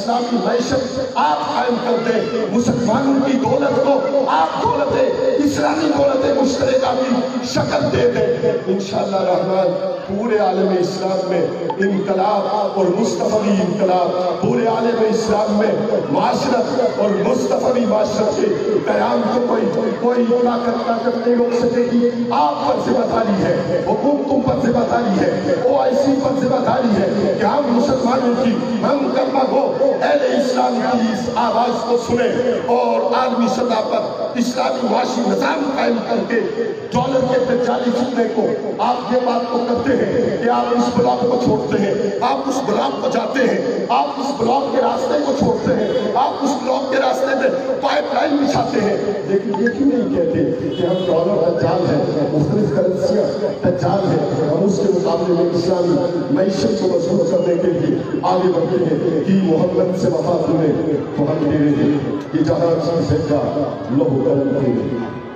اسلامی معیشت آپ قائم کر دیں، مسلمانوں کی دولت کو آپ اسلامی دولت مشترکہ کی شکل دے دیں۔ انشاءاللہ الرحمن پورے عالم اسلام میں انقلاب اور مصطفی انقلاب، پورے عالم اسلام میں معاشرت اور مصطفی معاشرت کے قیام کو کوئی طاقت نہیں روک سکے گی۔ آپ پر ذمہ داری ہے، حکومتوں پر ذمہ داری ہے، OIC پر ذمہ داری ہے کہ ہم مسلمانوں کی، ہم کلمہ گو اہل اسلام کی اس آواز کو سنیں اور عالمی سطح پر اسلامی معاشی نظام قائم کر کے ڈالر کے دجالی فتنے کو آپ یہ بات کو کرتے ہیں کہ آپ اس بلاک کو چھوڑتے ہیں، آپ اس بلاک کو جاتے ہیں، آپ اس بلاک کے راستے کو چھوڑتے ہیں، آپ اس بلاک کے راستے میں پائپ لائن بچھاتے ہیں، لیکن یہ کیوں نہیں کہتے کہ ہم ڈالر دجال ہے، مختلف کرنسیاں دجال ہے، ہم اس کے مقابلے میں اسلامی معیشت کو مضبوط کرنے کے لیے آگے بڑھتے ہیں کہ محمد سے وفا دیں تو ہم دے رہے ہیں کہ جہاں چیز ہے کا لہو کرم کریں۔